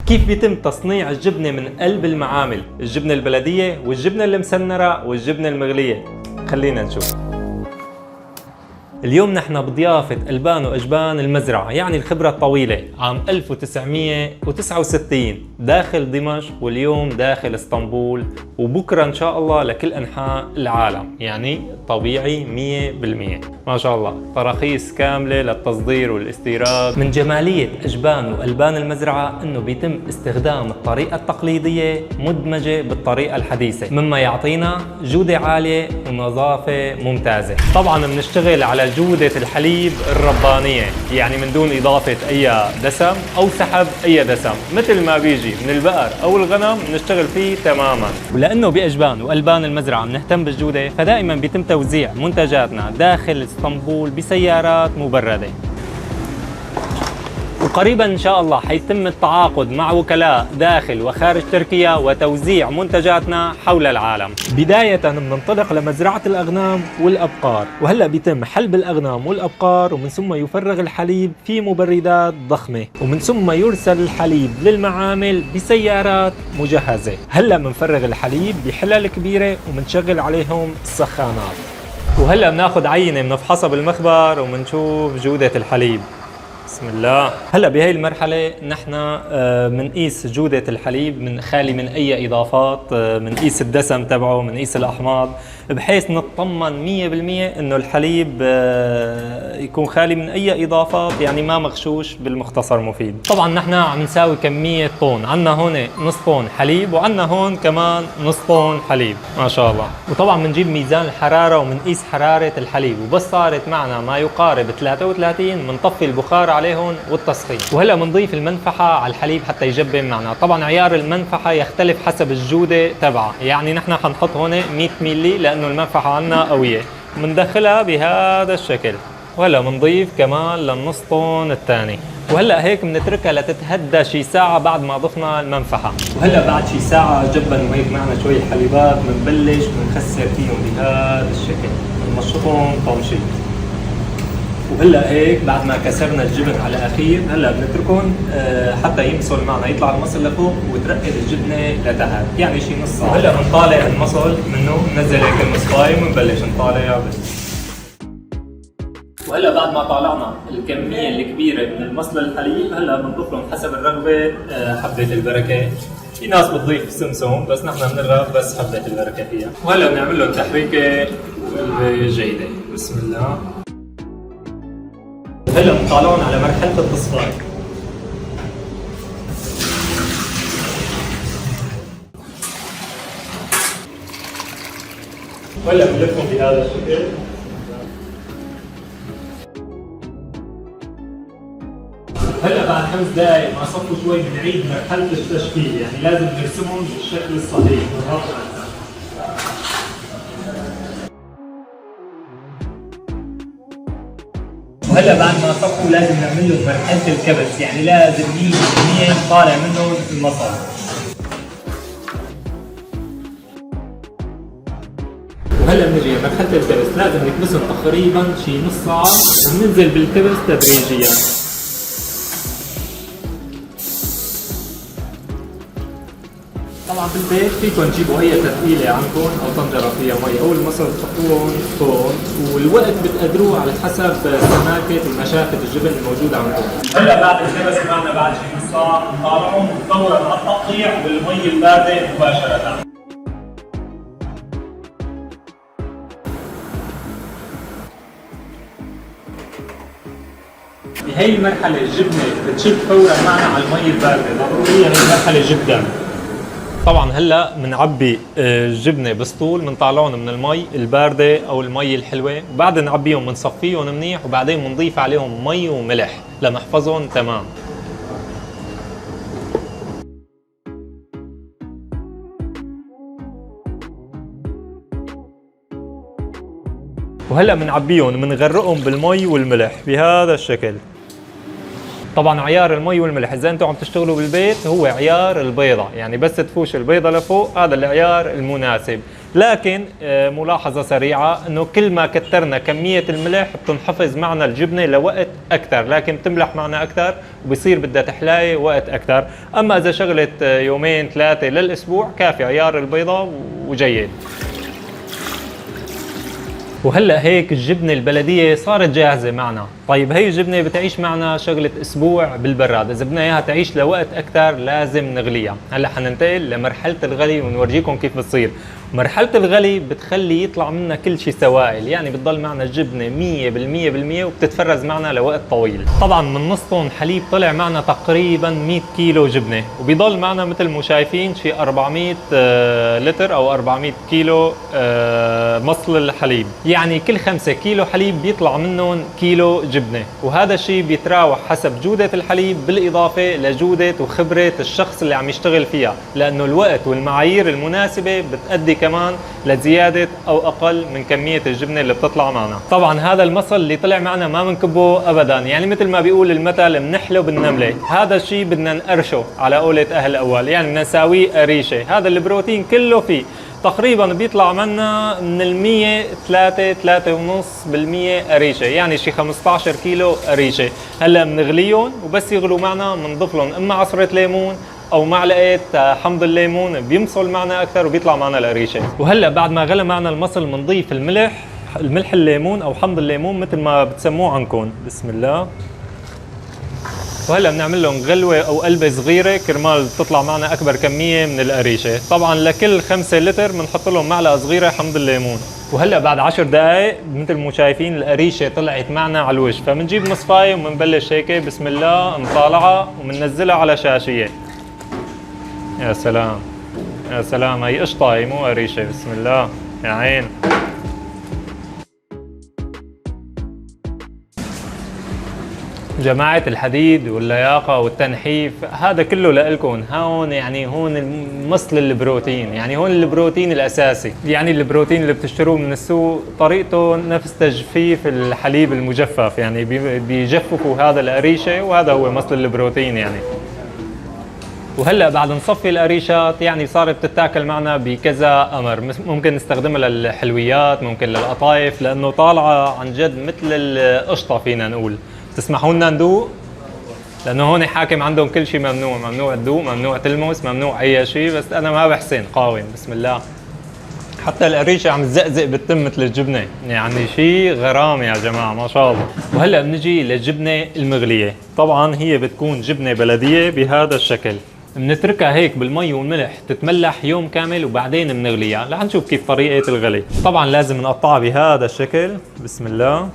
كيف بيتم تصنيع الجبنة من قلب المعامل؟ الجبنة البلدية والجبنة المسنرة والجبنة المغلية. خلينا نشوف. اليوم نحن بضيافة ألبان وأجبان المزرعة، يعني الخبرة الطويلة، عام 1969 داخل دمشق، واليوم داخل اسطنبول، وبكرة إن شاء الله لكل أنحاء العالم، يعني طبيعي 100%. ما شاء الله، تراخيص كاملة للتصدير والاستيراد. من جمالية أجبان وألبان المزرعة إنه بيتم استخدام الطريقة التقليدية مدمجة بالطريقة الحديثة، مما يعطينا جودة عالية ونظافة ممتازة. طبعا بنشتغل على جودة الحليب الربانية، يعني من دون إضافة أي دسم أو سحب أي دسم، مثل ما بيجي من البقر أو الغنم نشتغل فيه تماما. ولأنه بأجبان وألبان المزرعة بنهتم بالجودة، فدائما بيتم توزيع منتجاتنا داخل اسطنبول بسيارات مبردة. وقريبا ان شاء الله حيتم التعاقد مع وكلاء داخل وخارج تركيا وتوزيع منتجاتنا حول العالم. بداية بننطلق لمزرعة الأغنام والأبقار، وهلا بيتم حلب الأغنام والأبقار، ومن ثم يفرغ الحليب في مبردات ضخمة، ومن ثم يرسل الحليب للمعامل بسيارات مجهزة. هلا بنفرغ الحليب بحلل كبيرة وبنشغل عليهم السخانات، وهلا بناخذ عينة بنفحصها بالمخبر وبنشوف جودة الحليب. بسم الله. هلا بهي المرحلة نحن بنقيس جودة الحليب من خالي من أي إضافات، بنقيس الدسم تبعه، بنقيس الأحماض، بحيث نطمن 100% إنه الحليب يكون خالي من أي إضافات، يعني ما مغشوش بالمختصر مفيد. طبعا نحن عم نساوي كمية طن، عنا هون نص طن حليب وعنا هون كمان نص طن حليب، ما شاء الله. وطبعا بنجيب ميزان الحرارة وبنقيس حرارة الحليب، وبس صارت معنا ما يقارب 33 بنطفي البخار عليهم والتسخين. وهلا بنضيف المنفحة على الحليب حتى يجبن معنا. طبعا عيار المنفحة يختلف حسب الجودة تبعها، يعني نحن حنحط هون 100 ملي لأنه المنفحة عنا قوية، بندخلها بهذا الشكل. وهلا بنضيف كمان للنص طن الثاني، وهلا هيك بنتركها لتتهدى شي ساعة بعد ما ضفنا المنفحة. وهلا بعد شي ساعة جبنوا هيك معنا شوية حليبات، بنبلش بنخسر فيهم بهذا الشكل، بنمشطهم تمشيط. وهلا هيك بعد ما كسرنا الجبن على اخير، هلا بنتركهم حتى يمصل معنا، يطلع المصل لفوق وترقد الجبنه لتحت، يعني شي نص ساعه. هلا بنطالع المصل منه، بننزل هيك المصفايه وبنبلش نطالع وهلا بعد ما طالعنا الكميه الكبيره من المصل الحليب، هلا بنضيف لهم حسب الرغبه حبه البركه. في ناس بتضيف سمسم، بس نحن بنرغب بس حبه البركه فيها. وهلا بنعمل لهم تحريكه جيده. بسم الله. هلا بنطالعهم على مرحلة التصفاية. وهلا بنلفهم بهذا الشكل. هلا بعد 5 دقائق ما صفوا شوي بنعيد مرحلة التشكيل، يعني لازم نرسمهم بالشكل الصحيح. وهلا بعد ما صفوا لازم نعمل له مرحله الكبس، يعني لازم 100% طالع منه المصل. وهلا بنجي مرحله الكبس، لازم نكبسهم تقريبا شي نص ساعه وبننزل بالكبس تدريجيا. طبعا بالبيت فيكم تجيبوا اي تثقيله عندكم او طنجره فيها مي، اول ما تحطوهم فوق، والوقت بتقدروه على حسب سماكه ونشافه الجبن الموجوده عندكم. هلا بعد الكبس معنا بعد شي نص ساعه بنطالعهم وفورا على التقطيع بالمي البارده مباشره. بهي المرحله الجبنه بتشد فورا معنا على المي البارده، ضروريه هي المرحله جدا. طبعا هلا بنعبي الجبنه بسطول، بنطلعهم من المي البارده او المي الحلوه، وبعد نعبيهم بنصفيهم منيح، وبعدين بنضيف عليهم مي وملح لنحفظهم تمام. وهلا بنعبيهم بنغرقهم بالمي والملح بهذا الشكل. طبعا عيار المي والملح اذا انتم عم تشتغلوا بالبيت هو عيار البيضة، يعني بس تفوش البيضة لفوق هذا العيار المناسب. لكن ملاحظة سريعة انه كل ما كترنا كمية الملح بتنحفظ معنا الجبنة لوقت اكثر، لكن بتملح معنا اكثر وبصير بدها تحلاي وقت اكثر. اما اذا شغلت يومين ثلاثة للاسبوع كافي عيار البيضة وجيد. وهلا هيك الجبنه البلديه صارت جاهزه معنا. طيب هي الجبنه بتعيش معنا شغله اسبوع بالبراد، اذا بدنا اياها تعيش لوقت اكثر لازم نغليها. هلا حننتقل لمرحله الغلي ونورجيكم كيف بتصير. مرحله الغلي بتخلي يطلع منا كل شيء سوائل، يعني بتضل معنا الجبنه 100% وبتتفرز معنا لوقت طويل. طبعا من نص طن حليب طلع معنا تقريبا 100 كيلو جبنه، وبيضل معنا مثل ما شايفين شيء 400 لتر او 400 كيلو مصل الحليب. يعني كل 5 كيلو حليب بيطلع منهم كيلو جبنة، وهذا الشيء بيتراوح حسب جودة الحليب بالإضافة لجودة وخبرة الشخص اللي عم يشتغل فيها، لأنه الوقت والمعايير المناسبة بتأدي كمان لزيادة أو أقل من كمية الجبنة اللي بتطلع معنا. طبعا هذا المصل اللي طلع معنا ما بنكبه أبدا، يعني مثل ما بيقول المثل بنحله بالنملة. هذا الشيء بدنا نقرشه على قولة أهل أول، يعني بدنا نساويه قريشة. هذا البروتين كله فيه تقريبا بيطلع منا من 100 3.5% قريشه، يعني شي 15 كيلو قريشه. هلا بنغليهم وبس يغلوا معنا بنضيف لهم اما عصره ليمون او معلقه حمض الليمون، بيمصل معنا اكثر وبيطلع معنا القريشه. وهلا بعد ما غلى معنا المصل بنضيف الملح الليمون او حمض الليمون مثل ما بتسموه عندكم. بسم الله. وهلا بنعمل لهم غلوه او قلبه صغيره كرمال تطلع معنا اكبر كميه من القريشه. طبعا لكل 5 لتر بنحط لهم معلقه صغيره حمض الليمون. وهلا بعد 10 دقائق مثل ما شايفين القريشه طلعت معنا على الوش، فبنجيب مصفايه وبنبلش هيك بسم الله نطالعها وبننزلها على شاشيه. يا سلام يا سلام، هي قشطه هي مو قريشه. بسم الله يا عين. جماعة الحديد واللياقة والتنحيف هذا كله لإلكم هون، يعني هون مصل البروتين، يعني هون البروتين الأساسي. يعني البروتين اللي بتشتروه من السوق طريقته نفس تجفيف الحليب المجفف، يعني بيجففوا هذا القريشة وهذا هو مصل البروتين يعني. وهلا بعد نصفي القريشات يعني صارت تتاكل معنا بكذا امر، ممكن نستخدمها للحلويات، ممكن للقطايف، لانه طالعه عن جد مثل القشطه فينا نقول. تسمحوا لنا ندوق؟ لانه هون حاكم عندهم كل شيء ممنوع، ممنوع تدوق، ممنوع تلمس، ممنوع اي شيء، بس انا ما بحسن قاوم. بسم الله. حتى القريشه عم تزقزق بالتم مثل الجبنه، يعني شيء غرام يا جماعه ما شاء الله. وهلا بنجي للجبنه المغليه، طبعا هي بتكون جبنه بلديه بهذا الشكل. بنتركها هيك بالمي والملح تتملح يوم كامل وبعدين بنغليها. رح نشوف كيف طريقه الغلي. طبعا لازم نقطعها بهذا الشكل. بسم الله.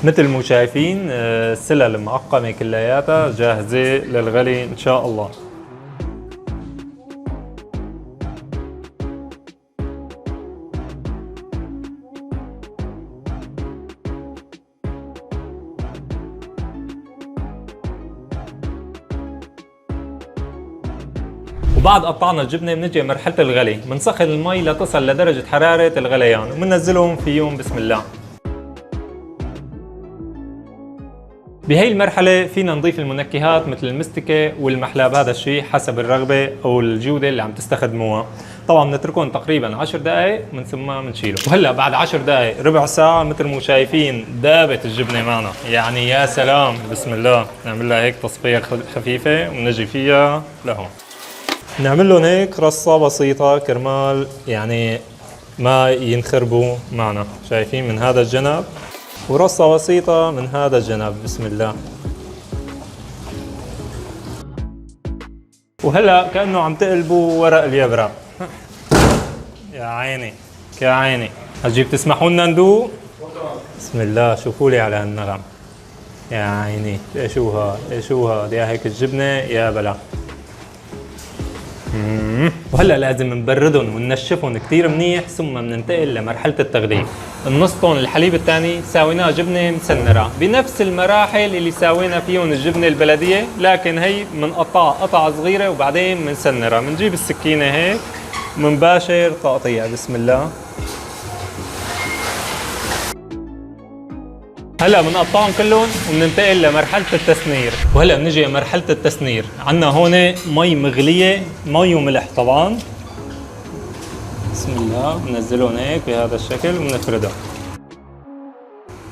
مثل ما شايفين السلل معقمة كلياتها جاهزة للغلي إن شاء الله. وبعد قطعنا الجبنة بنجي مرحلة الغلي، بنسخن المي لتصل لدرجة حرارة الغليان وبننزلهم فيهم. بسم الله. بهي المرحلة فينا نضيف المنكهات مثل المستكة والمحلاب، هذا الشيء حسب الرغبة أو الجودة اللي عم تستخدموها. طبعا بنتركهم تقريبا 10 دقائق من ثم بنشيله. وهلا بعد 10 دقائق ربع ساعة مثل ما شايفين دابت الجبنة معنا، يعني يا سلام. بسم الله. نعمل لها هيك تصفية خفيفة ونجي فيها لهون. نعمل لهم هيك رصة بسيطة كرمال يعني ما ينخربوا معنا. شايفين من هذا الجنب، ورصة بسيطة من هذا الجنب. بسم الله. وهلا كأنه عم تقلبوا ورق اليبرة. يا عيني يا عيني. هجيب تسمحوا لنا ندوق؟ بسم الله. شوفوا لي على هالنغم. يا عيني. شو هاد يا هيك الجبنة يا بلا. وهلا لازم نبردهم وننشفهم كثير منيح ثم بننتقل لمرحله التغليف. النص طن الحليب الثاني ساويناه جبنه مسنره بنفس المراحل اللي ساوينا فيهم الجبنه البلديه، لكن هي بنقطعها قطعه صغيره وبعدين بنسنرها. بنجيب السكينه هيك وبنباشر تقطيع. بسم الله. هلا بنقطعهم كلهم وبننتقل لمرحلة التسنير. وهلا بنجي لمرحلة التسنير. عندنا هون مي مغلية، مي وملح طبعا. بسم الله، بنزلهم هيك بهذا الشكل وبنفردهم.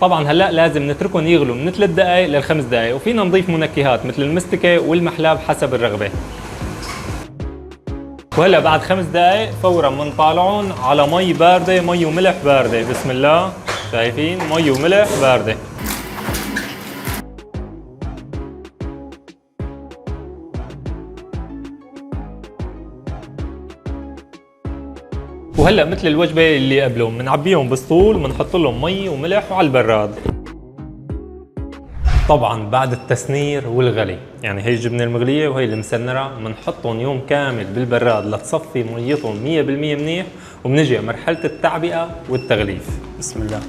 طبعا هلا لازم نتركهم يغلوا من 3 دقائق ل5 دقائق، وفينا نضيف منكهات مثل المستكة والمحلاب حسب الرغبة. وهلا بعد 5 دقائق فورا بنطالعهم على مي باردة، مي وملح باردة. بسم الله، شايفين؟ مي وملح باردة. وهلا مثل الوجبة اللي قبلهم بنعبيهم بسطول وبنحط لهم مي وملح وعلى البراد. طبعا بعد التسنير والغلي، يعني هي الجبنة المغلية وهي المسنرة، بنحطهم يوم كامل بالبراد لتصفي ميتهم 100% منيح، وبنجي مرحلة التعبئة والتغليف. بسم الله.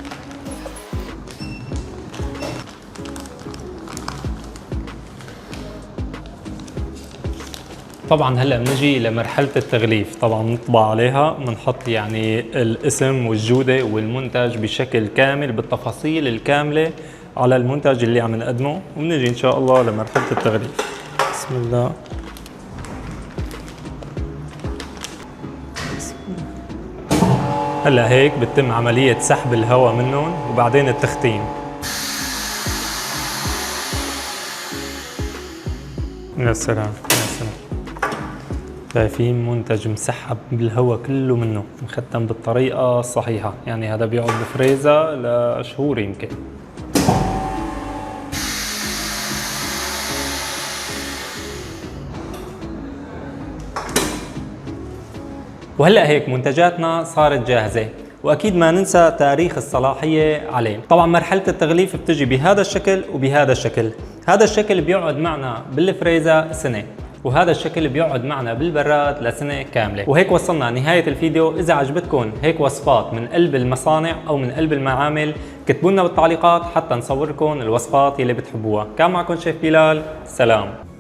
طبعا هلا بنجي لمرحله التغليف. طبعا بنطبع عليها، بنحط يعني الاسم والجوده والمنتج بشكل كامل بالتفاصيل الكامله على المنتج اللي عم نقدمه، وبنجي ان شاء الله لمرحله التغليف. بسم الله. هلا هيك بتتم عمليه سحب الهواء منهم وبعدين التختيم. يا سلام يا سلام، شايفين؟ منتج مسحب بالهواء كله منه، مختم بالطريقة الصحيحة، يعني هذا بيقعد بفريزة لشهور يمكن. وهلأ هيك منتجاتنا صارت جاهزة، واكيد ما ننسى تاريخ الصلاحية عليه. طبعا مرحلة التغليف بتجي بهذا الشكل وبهذا الشكل. هذا الشكل بيقعد معنا بالفريزة سنة، وهذا الشكل بيقعد معنا بالبراد لسنة كاملة. وهيك وصلنا نهاية الفيديو. إذا عجبتكم هيك وصفات من قلب المصانع أو من قلب المعامل، كتبوا لنا بالتعليقات حتى نصور لكم الوصفات اللي بتحبوها. كان معكم شيف بلال، سلام.